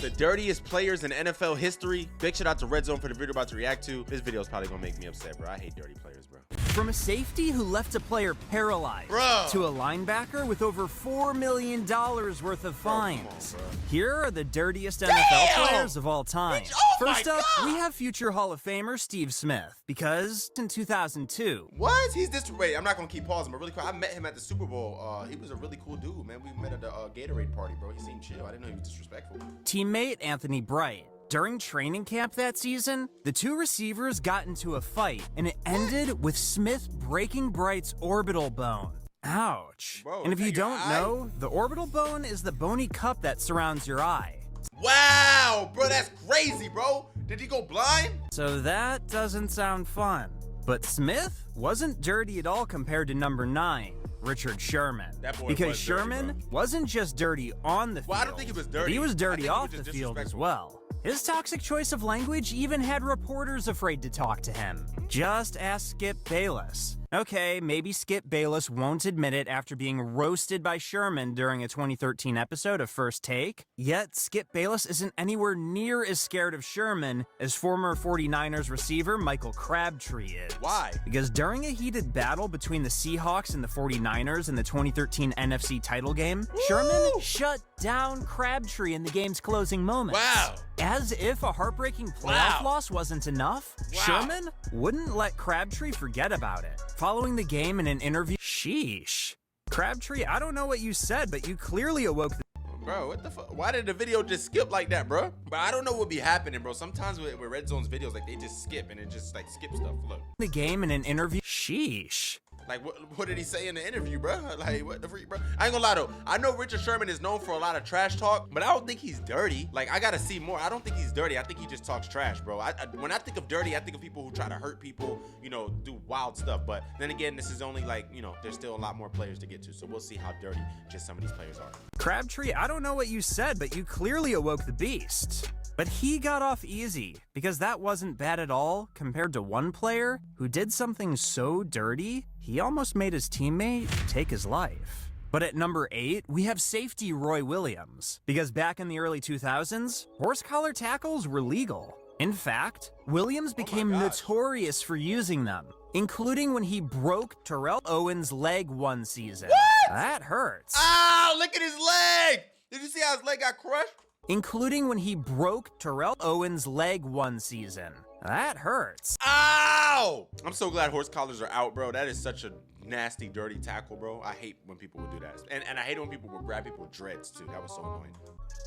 the dirtiest players in NFL history. Big shout out to Red Zone for the video about to react to. This video is probably gonna make me upset, bro. I hate dirty players, bro. From a safety who left a player paralyzed to a linebacker with over $4 million worth of fines. Here are the dirtiest NFL players of all time. First up, we have future Hall of Famer Steve Smith, because in 2002. What? He's this. Wait, I'm not gonna keep pausing, but really quick, I met him at the Super Bowl. He was a really cool dude, man. We met at the Gatorade party, bro. He seemed chill. I didn't know he was disrespectful. Teammate Anthony Bright. During training camp that season, the two receivers got into a fight, and it ended with Smith breaking Bright's orbital bone. Ouch. Bro, and if you don't know, the orbital bone is the bony cup that surrounds your eye. Wow, bro, that's crazy, bro. Did he go blind? So that doesn't sound fun. But Smith wasn't dirty at all compared to number 9. Richard Sherman. That boy because was Sherman dirty, wasn't just dirty on the field. Well, I don't think he was dirty. He was dirty off the field as well. His toxic choice of language even had reporters afraid to talk to him. Just ask Skip Bayless. Okay, maybe Skip Bayless won't admit it after being roasted by Sherman during a 2013 episode of First Take. Yet, Skip Bayless isn't anywhere near as scared of Sherman as former 49ers receiver Michael Crabtree is. Why? Because during a heated battle between the Seahawks and the 49ers in the 2013 NFC title game, Sherman shut down Crabtree in the game's closing moments. Wow. As if a heartbreaking playoff loss wasn't enough, Sherman wouldn't let Crabtree forget about it. Following the game in an interview, sheesh. Crabtree, I don't know what you said, but you clearly awoke the Bro, what the fuck? Why did the video just skip like that, bro? But I don't know what be happening, bro. Sometimes with Red Zone's videos, like, they just skip and it just, like, skip stuff. Look. The game in an interview, sheesh. Like, what did he say in the interview, bro? Like, what the freak, bro? I ain't gonna lie, though. I know Richard Sherman is known for a lot of trash talk, but I don't think he's dirty. Like, I gotta see more. I don't think he's dirty. I think he just talks trash, bro. When I think of dirty, I think of people who try to hurt people, you know, do wild stuff. But then again, this is only, like, you know, there's still a lot more players to get to. So we'll see how dirty just some of these players are. Crabtree, I don't know what you said, but you clearly awoke the beast. But he got off easy, because that wasn't bad at all compared to one player who did something so dirty, he almost made his teammate take his life. But at number 8, we have safety Roy Williams, because back in the early 2000s, horse collar tackles were legal. In fact, Williams became notorious for using them, including when he broke Terrell Owens' leg one season. What? That hurts. Ow, look at his leg. Did you see how his leg got crushed? Including when he broke Terrell Owens' leg one season. That hurts. Ow! I'm so glad horse collars are out, bro. That is such a nasty, dirty tackle, bro. I hate when people would do that. And I hate when people would grab people with dreads, too. That was so annoying.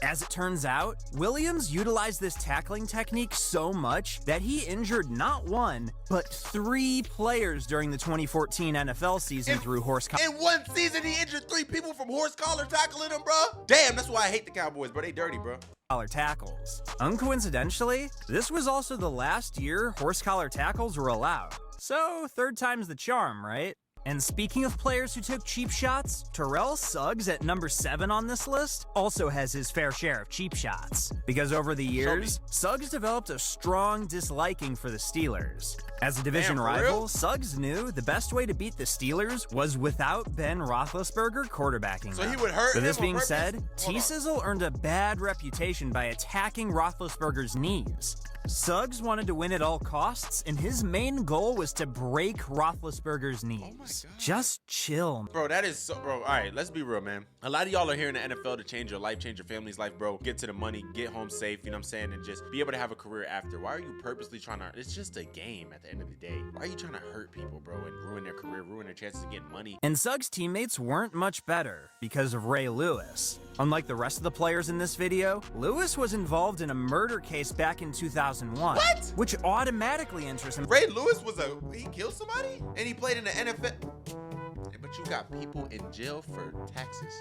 As it turns out, Williams utilized this tackling technique so much that he injured not one, but 3 players during the 2014 NFL season through horse collar. In one season, he injured 3 people from horse collar tackling him, bro. Damn, that's why I hate the Cowboys, bro. They dirty, bro. Tackles. Uncoincidentally, this was also the last year horse collar tackles were allowed. So, third time's the charm, right? And speaking of players who took cheap shots, Terrell Suggs at number 7 on this list also has his fair share of cheap shots. Because over the years, Suggs developed a strong disliking for the Steelers. As a division rival, Suggs knew the best way to beat the Steelers was without Ben Roethlisberger quarterbacking them. So he would hurt him. With this being said, T-Sizzle earned a bad reputation by attacking Roethlisberger's knees. Suggs wanted to win at all costs, and his main goal was to break Roethlisberger's knees. Oh my God. Just chill. Bro, that is so, bro, all right, let's be real, man. A lot of y'all are here in the NFL to change your life, change your family's life, bro. Get to the money, get home safe, you know what I'm saying, and just be able to have a career after. Why are you purposely trying to, it's just a game at the end of the day. Why are you trying to hurt people, bro, and ruin their career, ruin their chances of getting money? And Suggs' teammates weren't much better because of Ray Lewis. Unlike the rest of the players in this video, Lewis was involved in a murder case back in 2001. What? Which automatically interests him. Ray Lewis he killed somebody? And he played in the NFL? But you got people in jail for taxes.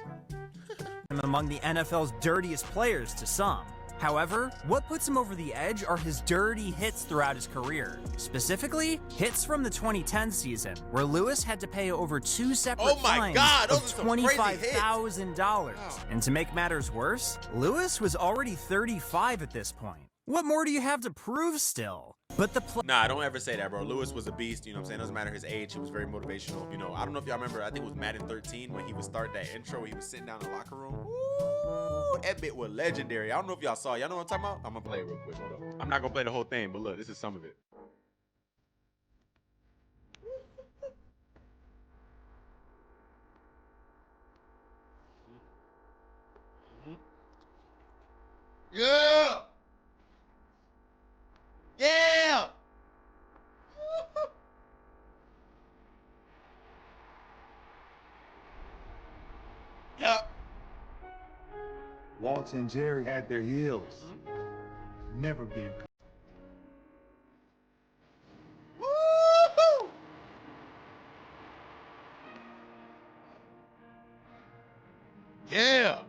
Among the NFL's dirtiest players to some. However, what puts him over the edge are his dirty hits throughout his career. Specifically, hits from the 2010 season, where Lewis had to pay over 2 separate fines of $25,000. And to make matters worse, Lewis was already 35 at this point. What more do you have to prove still? But Nah, don't ever say that, bro. Lewis was a beast, you know what I'm saying? Doesn't matter his age, he was very motivational. You know, I don't know if y'all remember, I think it was Madden 13 when he would start that intro, he was sitting down in the locker room. Ooh, Boy, that bit was legendary. I don't know if y'all saw it. Y'all know what I'm talking about? I'm gonna play it real quick. Hold up. I'm not gonna play the whole thing, but look, this is some of it. Yeah! Yeah! Yep. Walter and Jerry had their heels. Never been. Woo-hoo! Yeah!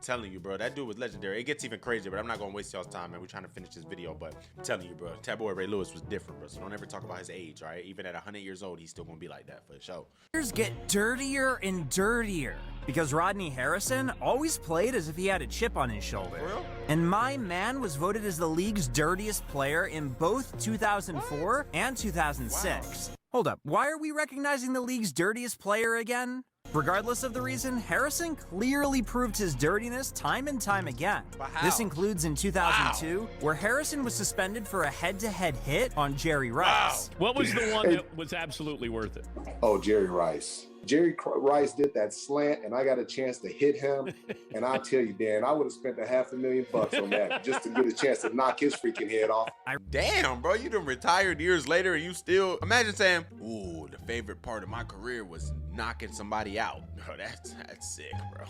Telling you, bro, that dude was legendary. It gets even crazier, but I'm not gonna waste y'all's time, man. We're trying to finish this video, but I'm telling you, bro, that boy Ray Lewis was different, bro. So don't ever talk about his age, all right? Even at 100 years old, he's still gonna be like that for sure. Players get dirtier and dirtier because Rodney Harrison always played as if he had a chip on his shoulder. For real? And my man was voted as the league's dirtiest player in both 2004 and 2006. Wow. Hold up, why are we recognizing the league's dirtiest player again? Regardless of the reason, Harrison clearly proved his dirtiness time and time again. But how? This includes in 2002, where Harrison was suspended for a head-to-head hit on Jerry Rice. What was the one that was absolutely worth it? Oh, Jerry Rice. Jerry Rice did that slant, and I got a chance to hit him. And I'll tell you, Dan, I would have spent $500,000 on that just to get a chance to knock his freaking head off. Damn, bro, you done retired years later and you still... Imagine saying, ooh, the favorite part of my career was knocking somebody out. Bro, that's sick, bro.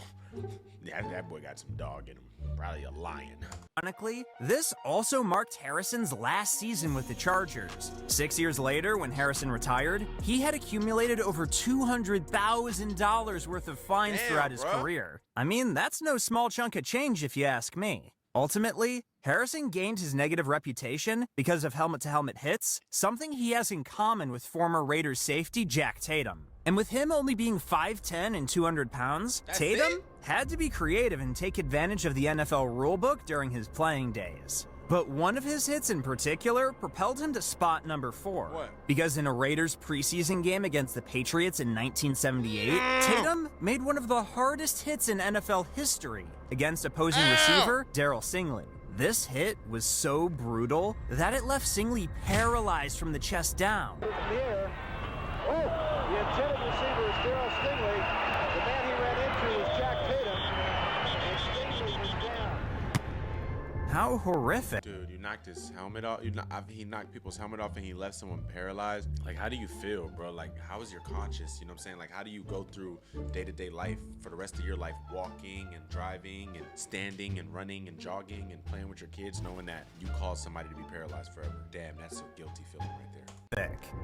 Yeah, that boy got some dog in him. Probably a lion. Ironically, this also marked Harrison's last season with the Chargers. 6 years later, when Harrison retired, he had accumulated over $200,000 worth of fines throughout his career. I mean, that's no small chunk of change if you ask me. Ultimately, Harrison gained his negative reputation because of helmet-to-helmet hits, something he has in common with former Raiders safety Jack Tatum. And with him only being 5'10" and 200 pounds, Tatum had to be creative and take advantage of the NFL rulebook during his playing days. But one of his hits in particular propelled him to spot number 4. What? Because in a Raiders preseason game against the Patriots in 1978, Tatum made one of the hardest hits in NFL history against opposing receiver Terrell Suggs. This hit was so brutal that it left Suggs paralyzed from the chest down. Here. Oh, the intended receiver is Terrell Suggs. The man he ran into was Jack Tatum. And Suggs was down. How horrific. Dude, you knocked his helmet off. He knocked people's helmet off and he left someone paralyzed. Like, how do you feel, bro? Like, how is your conscience? You know what I'm saying? Like, how do you go through day-to-day life for the rest of your life, walking and driving and standing and running and jogging and playing with your kids, knowing that you caused somebody to be paralyzed forever? Damn, that's a guilty feeling right there.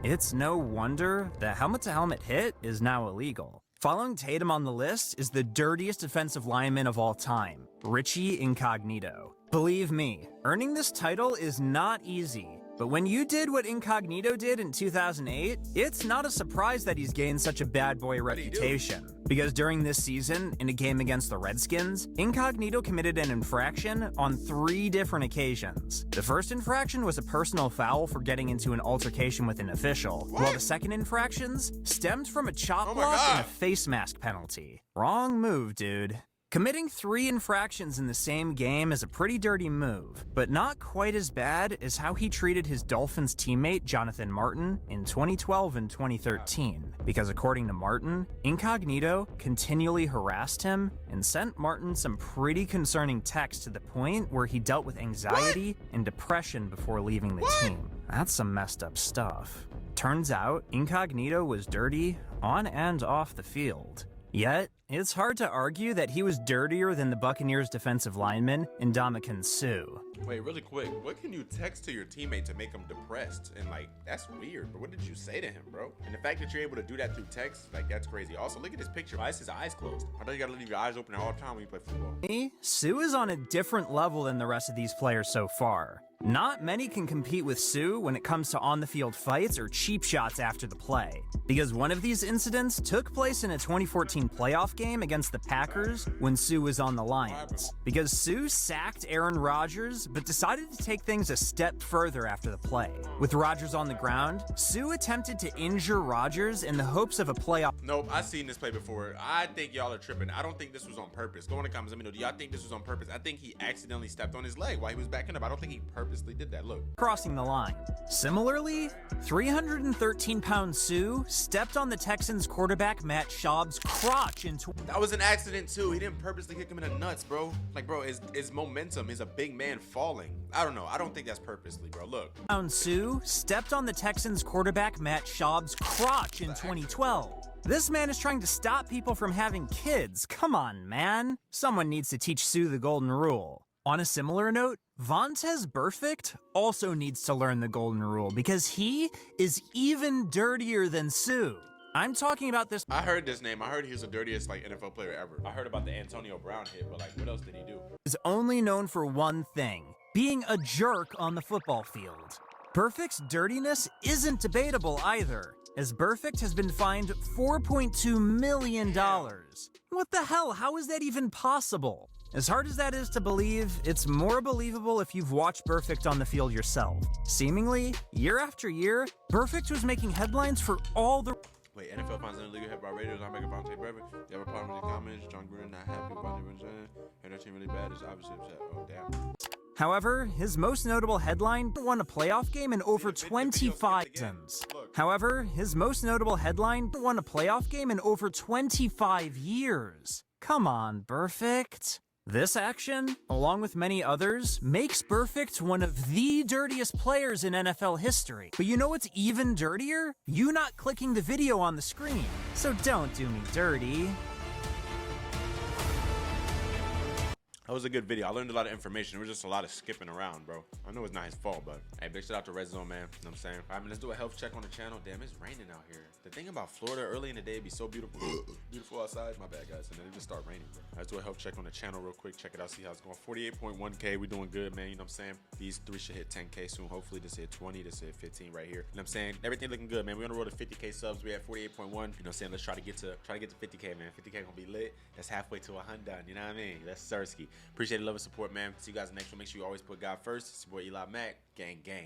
It's no wonder the helmet-to-helmet hit is now illegal. Following Tatum on the list is the dirtiest defensive lineman of all time, Richie Incognito. Believe me, earning this title is not easy. But when you did what Incognito did in 2008, it's not a surprise that he's gained such a bad boy reputation. Because during this season, in a game against the Redskins, Incognito committed an infraction on 3 different occasions. The first infraction was a personal foul for getting into an altercation with an official, while the second infractions stemmed from a chop block and a face mask penalty. Wrong move, dude. Committing 3 infractions in the same game is a pretty dirty move, but not quite as bad as how he treated his Dolphins teammate Jonathan Martin in 2012 and 2013, because according to Martin, Incognito continually harassed him and sent Martin some pretty concerning texts to the point where he dealt with anxiety and depression before leaving the team. That's some messed up stuff. Turns out, Incognito was dirty on and off the field. Yet, it's hard to argue that he was dirtier than the Buccaneers defensive lineman, Ndamukong Suh. Wait, really quick, what can you text to your teammate to make him depressed? And like, that's weird, but what did you say to him, bro? And the fact that you're able to do that through text, like, that's crazy. Also, look at this picture. Why is his eyes closed? I thought you gotta leave your eyes open all the time when you play football. Suh is on a different level than the rest of these players so far. Not many can compete with Suh when it comes to on-the-field fights or cheap shots after the play, because one of these incidents took place in a 2014 playoff game against the Packers when Suh was on the Lions, because Suh sacked Aaron Rodgers but decided to take things a step further after the play. With Rodgers on the ground, Suh attempted to injure Rodgers in the hopes of a playoff. Nope, I've seen this play before. I think y'all are tripping. I don't think this was on purpose. Go in the comments, let me know. Do y'all think this was on purpose? I think he accidentally stepped on his leg while he was backing up. I don't think he purposely did that. Look. Crossing the line. Similarly, 313-pound Suh stepped on the Texans quarterback Matt Schaub's crotch into. That was an accident too. He didn't purposely kick him in the nuts, bro. Like, bro, it's momentum. Is a big man falling. I don't know. I don't think that's purposely, bro. Look. Suh stepped on the Texans quarterback Matt Schaub's crotch in 2012. This man is trying to stop people from having kids. Come on, man. Someone needs to teach Suh the golden rule. On a similar note, Vontaze Burfict also needs to learn the golden rule because he is even dirtier than Suh. I'm talking about this. I heard this name. I heard he was the dirtiest like NFL player ever. I heard about the Antonio Brown hit, but like, what else did he do? Is only known for one thing: being a jerk on the football field. Burfict's dirtiness isn't debatable either, as Burfict has been fined $4.2 million. What the hell? How is that even possible? As hard as that is to believe, it's more believable if you've watched Burfict on the field yourself. Seemingly, year after year, Burfict was making headlines for all the. Wait, NFL finds in the league head by Raiders. I'm making Vontaze Burfict. You have a problem with the comments? John Gruden not happy about what they're saying. And their team really bad. Is obviously upset. Oh, damn. However, his most notable headline won a playoff game in over 25 seasons. However, his most notable headline won a playoff game in over 25 years. Come on, Burfict. This action, along with many others, makes Burfict one of the dirtiest players in NFL history. But you know what's even dirtier? You not clicking the video on the screen. So don't do me dirty. That was a good video. I learned a lot of information. There was just a lot of skipping around, bro. I know it's not his fault, but hey, big shout out to Red Zone, man. You know what I'm saying? All right, man, let's do a health check on the channel. Damn, it's raining out here. The thing about Florida, early in the day, it'd be so beautiful. Beautiful outside. My bad, guys. And then it just start raining, bro. Let's do a health check on the channel real quick. Check it out, see how it's going. 48.1K. We doing good, man. You know what I'm saying? These three should hit 10K soon. Hopefully this hit 20. This hit 15 right here. You know what I'm saying? Everything looking good, man. We're on the road to 50K subs. We at 48.1. You know what I'm saying? Let's try to get to 50K, man. 50K gonna be lit. That's halfway to 100. You know what I mean? That's Sursky. Appreciate the love and support, man. See you guys next one. Make sure you always put God first. It's your boy Mack. Gang, gang.